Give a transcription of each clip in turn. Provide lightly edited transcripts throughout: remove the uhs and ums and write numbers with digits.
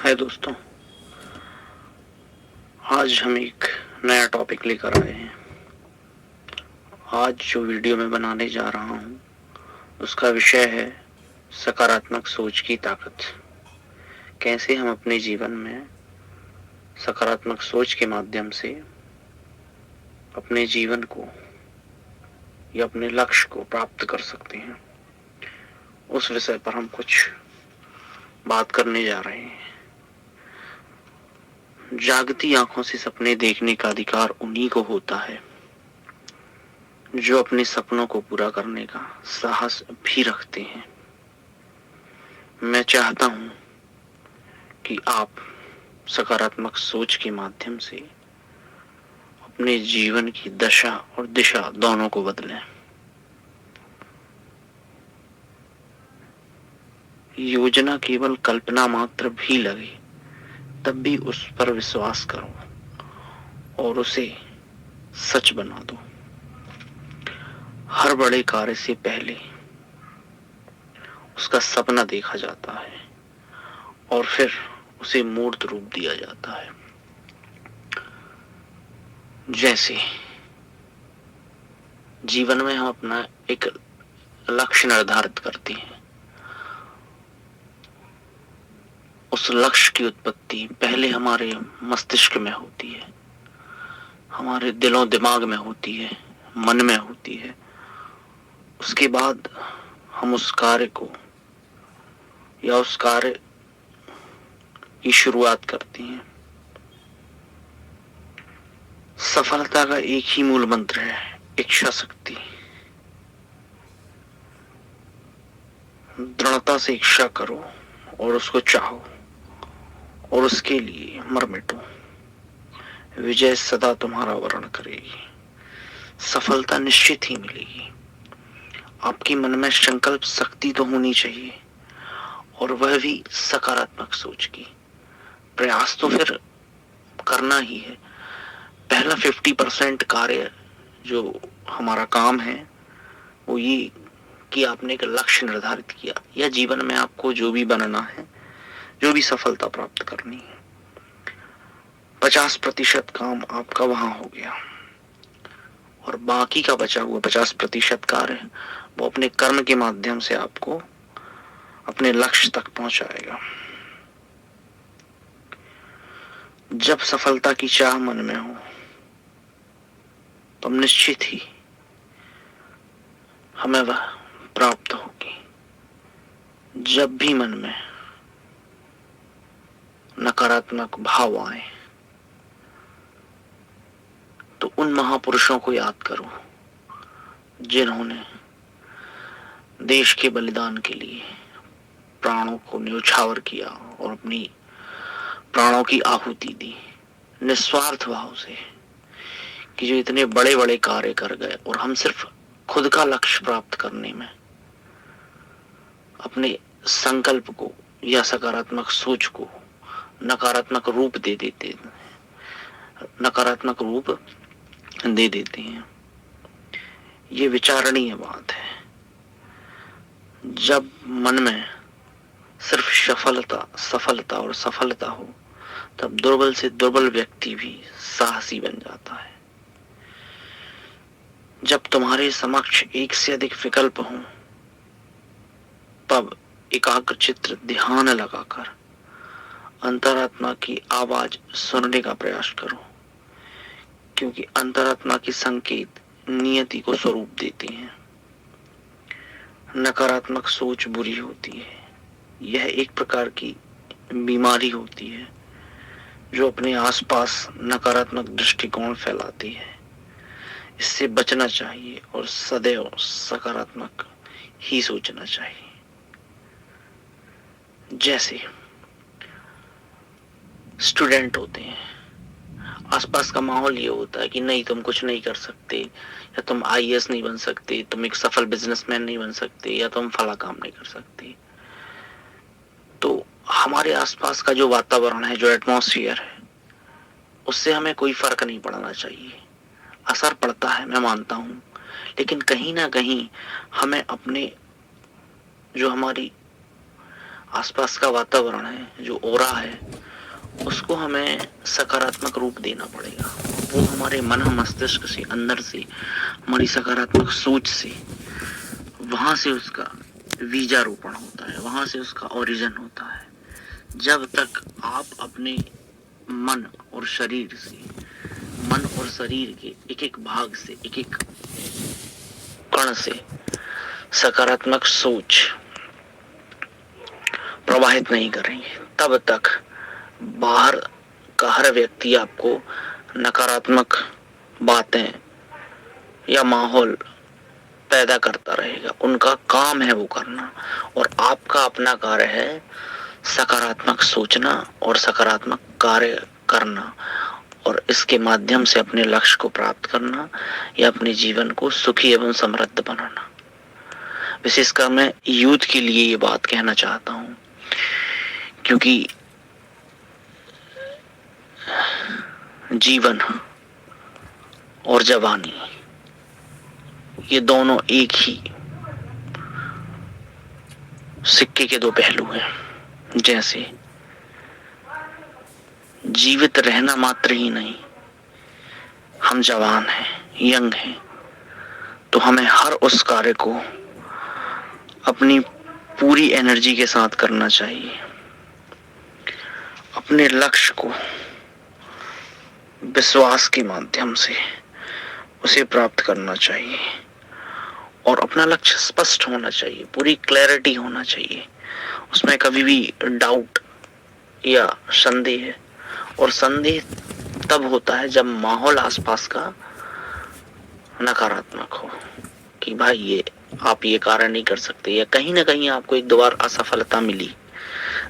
हाय दोस्तों, आज हम एक नया टॉपिक लेकर आए हैं। आज जो वीडियो मैं बनाने जा रहा हूँ उसका विषय है सकारात्मक सोच की ताकत। कैसे हम अपने जीवन में सकारात्मक सोच के माध्यम से अपने जीवन को या अपने लक्ष्य को प्राप्त कर सकते हैं, उस विषय पर हम कुछ बात करने जा रहे हैं। जागती आंखों से सपने देखने का अधिकार उन्हीं को होता है जो अपने सपनों को पूरा करने का साहस भी रखते हैं। मैं चाहता हूं कि आप सकारात्मक सोच के माध्यम से अपने जीवन की दशा और दिशा दोनों को बदलें। योजना केवल कल्पना मात्र भी लगे तब भी उस पर विश्वास करो और उसे सच बना दो। हर बड़े कार्य से पहले उसका सपना देखा जाता है और फिर उसे मूर्त रूप दिया जाता है। जैसे जीवन में हम अपना एक लक्ष्य निर्धारित करते हैं, उस लक्ष्य की उत्पत्ति पहले हमारे मस्तिष्क में होती है, हमारे दिलों दिमाग में होती है, मन में होती है। उसके बाद हम उस कार्य को या उस कार्य की शुरुआत करते हैं। सफलता का एक ही मूल मंत्र है, इच्छा शक्ति। दृढ़ता से इच्छा करो और उसको चाहो और उसके लिए मर मिटो। विजय सदा तुम्हारा वर्ण करेगी, सफलता निश्चित ही मिलेगी। आपके मन में संकल्प शक्ति तो होनी चाहिए और वह भी सकारात्मक सोच की। प्रयास तो फिर करना ही है। पहला 50% कार्य जो हमारा काम है वो ये कि आपने एक लक्ष्य निर्धारित किया या जीवन में आपको जो भी बनना है, जो भी सफलता प्राप्त करनी है, 50% काम आपका वहां हो गया और बाकी का बचा हुआ 50% कार्य वो अपने कर्म के माध्यम से आपको अपने लक्ष्य तक पहुंचाएगा। जब सफलता की चाह मन में हो तो निश्चित ही हमें वह प्राप्त होगी। जब भी मन में नकारात्मक भाव आए तो उन महापुरुषों को याद करो जिन्होंने देश के बलिदान के लिए प्राणों को न्यौछावर किया और अपनी प्राणों की आहुति दी निस्वार्थ भाव से, कि जो इतने बड़े बड़े कार्य कर गए और हम सिर्फ खुद का लक्ष्य प्राप्त करने में अपने संकल्प को या सकारात्मक सोच को नकारात्मक रूप दे देते हैं। ये विचारणीय बात है। जब मन में सिर्फ सफलता और सफलता हो तब दुर्बल से दुर्बल व्यक्ति भी साहसी बन जाता है। जब तुम्हारे समक्ष एक से अधिक विकल्प हों तब एकाग्रचित्त ध्यान लगाकर अंतरात्मा की आवाज सुनने का प्रयास करो, क्योंकि अंतरात्मा के संकेत नियति को स्वरूप देते हैं। नकारात्मक सोच बुरी होती है। यह एक प्रकार की बीमारी होती है जो अपने आसपास नकारात्मक दृष्टिकोण फैलाती है। इससे बचना चाहिए और सदैव सकारात्मक ही सोचना चाहिए। जैसे स्टूडेंट होते हैं, आसपास का माहौल ये होता है कि नहीं तुम कुछ नहीं कर सकते, या तुम आईएएस नहीं बन सकते, तुम एक सफल बिजनेसमैन नहीं बन सकते, या तुम फला काम नहीं कर सकते। तो हमारे आसपास का जो वातावरण है, जो एटमॉस्फेयर है, उससे हमें कोई फर्क नहीं पड़ना चाहिए। असर पड़ता है, मैं मानता हूं, लेकिन कहीं ना कहीं हमें अपने जो हमारी आसपास का वातावरण है, जो ओरा है, उसको हमें सकारात्मक रूप देना पड़ेगा। वो हमारे मन मस्तिष्क से, अंदर से, हमारी सकारात्मक सोच से, वहां से उसका बीजारोपण होता है, वहां से उसका ओरिजिन होता है। जब तक आप अपने मन और शरीर से, मन और शरीर के एक एक भाग से, एक एक कण से सकारात्मक सोच प्रवाहित नहीं करेंगे, तब तक बाहर का हर व्यक्ति आपको नकारात्मक बातें या माहौल पैदा करता रहेगा। उनका काम है वो करना, और आपका अपना कार्य है सकारात्मक सोचना और सकारात्मक कार्य करना, और इसके माध्यम से अपने लक्ष्य को प्राप्त करना या अपने जीवन को सुखी एवं समृद्ध बनाना। विशेषकर मैं यूथ के लिए ये बात कहना चाहता हूं, क्योंकि जीवन और जवानी ये दोनों एक ही सिक्के के दो पहलू हैं। जैसे जीवित रहना मात्र ही नहीं, हम जवान हैं, यंग हैं, तो हमें हर उस कार्य को अपनी पूरी एनर्जी के साथ करना चाहिए। अपने लक्ष्य को विश्वास के माध्यम से उसे प्राप्त करना चाहिए, और अपना लक्ष्य स्पष्ट होना चाहिए, पूरी क्लैरिटी होना चाहिए, उसमें कभी भी डाउट या संदेह, और संदेह तब होता है जब माहौल आसपास का नकारात्मक हो कि भाई ये आप ये कार्य नहीं कर सकते, या कहीं ना कहीं आपको एक दो बार असफलता मिली।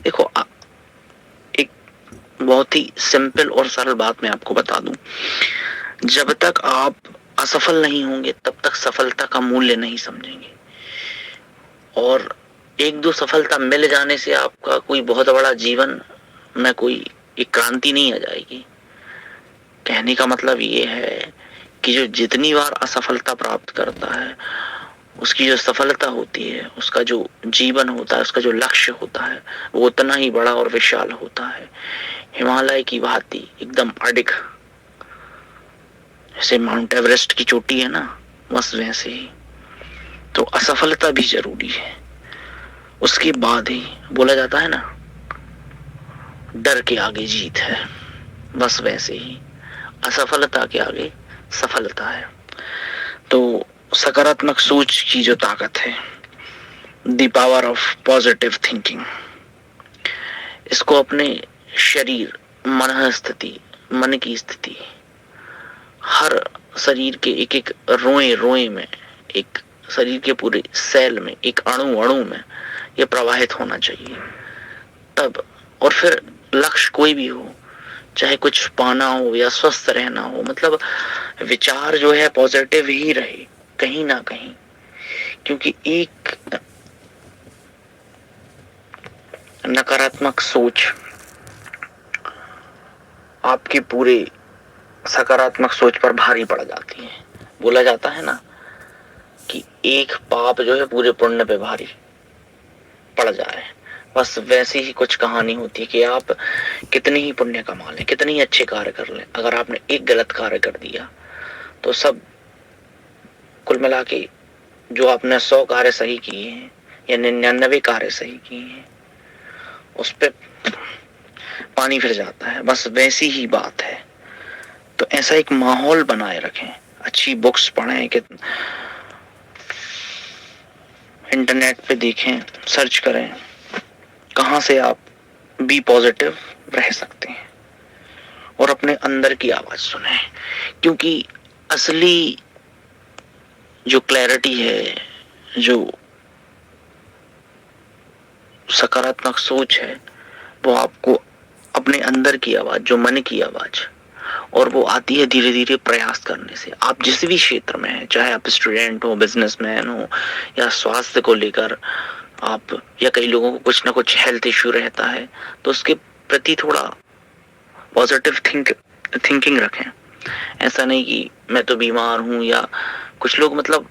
देखो, एक बहुत ही सिंपल और सरल बात मैं आपको बता दूं, जब तक आप असफल नहीं होंगे तब तक सफलता का मूल्य नहीं समझेंगे, और एक दो सफलता मिल जाने से आपका कोई बहुत बड़ा जीवन में कोई एक क्रांति नहीं आ जाएगी। कहने का मतलब ये है कि जो जितनी बार असफलता प्राप्त करता है, उसकी जो सफलता होती है, उसका जो जीवन होता है, उसका जो लक्ष्य होता है, वो उतना ही बड़ा और विशाल होता है। हिमालय की भांति एकदम अडिग, जैसे माउंट एवरेस्ट की चोटी है ना, बस वैसे ही। तो असफलता भी जरूरी है, उसके बाद ही बोला जाता है ना, डर के आगे जीत है, बस वैसे ही असफलता के आगे सफलता है। तो सकारात्मक सोच की जो ताकत है, the power of positive thinking, इसको अपने शरीर, मन स्थिति, मन की स्थिति, हर शरीर के एक एक रोए रोए में, एक शरीर के पूरे सेल में, एक अणु अणु में ये प्रवाहित होना चाहिए। तब, और फिर लक्ष्य कोई भी हो, चाहे कुछ पाना हो या स्वस्थ रहना हो, मतलब विचार जो है पॉजिटिव ही रहे कहीं ना कहीं, क्योंकि एक नकारात्मक सोच आपके पूरे सकारात्मक सोच पर भारी पड़ जाती है। बोला जाता है ना कि एक पाप जो है पूरे पुण्य पे भारी पड़ जाए, बस वैसी ही कुछ कहानी होती है कि आप कितनी ही पुण्य कमा लें, कितने ही अच्छे कार्य कर लें, अगर आपने एक गलत कार्य कर दिया तो सब कुल मिला के जो आपने 100 कार्य सही किए हैं या 99 कार्य सही किए हैं, उस पे पानी फिर जाता है। बस वैसी ही बात है। तो ऐसा एक माहौल बनाए रखें, अच्छी बुक्स पढ़ें, कि इंटरनेट पे देखें, सर्च करें कहां से आप बी पॉजिटिव रह सकते हैं, और अपने अंदर की आवाज सुने, क्योंकि असली जो क्लैरिटी है, जो सकारात्मक सोच है, वो आपको अपने अंदर की आवाज, जो मन की आवाज, और वो आती है धीरे धीरे प्रयास करने से। आप जिस भी क्षेत्र में हैं, चाहे आप स्टूडेंट हो, बिजनेसमैन हो, या स्वास्थ्य को लेकर आप, या कई लोगों को कुछ ना कुछ हेल्थ इश्यू रहता है, तो उसके प्रति थोड़ा पॉजिटिव थिंकिंग रखें। ऐसा नहीं कि मैं तो बीमार हूं, या कुछ लोग मतलब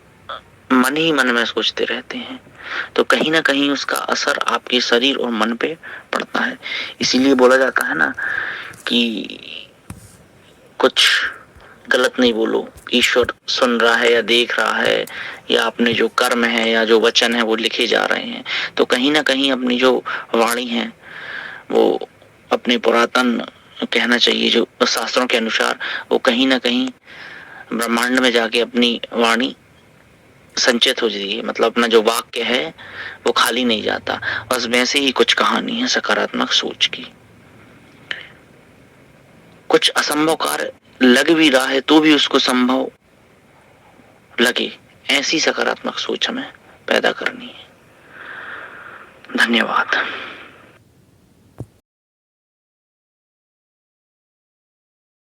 मन ही मन में सोचते रहते हैं, तो कहीं ना कहीं उसका असर आपके शरीर और मन पे पड़ता है। इसीलिए बोला जाता है ना कि कुछ गलत नहीं बोलो, ईश्वर सुन रहा है या देख रहा है, या अपने जो कर्म है या जो वचन है वो लिखे जा रहे हैं। तो कहीं ना कहीं अपनी जो वाणी है वो अपने पुरातन, कहना चाहिए जो शास्त्रों के अनुसार, वो कहीं ना कहीं ब्रह्मांड में जाके अपनी वाणी संचित हो जाती है। मतलब अपना जो वाक्य है वो खाली नहीं जाता। बस वैसे ही कुछ कहानी है सकारात्मक सोच की। कुछ असंभव कार्य लग भी रहा है तो भी उसको संभव लगे, ऐसी सकारात्मक सोच हमें पैदा करनी है। धन्यवाद।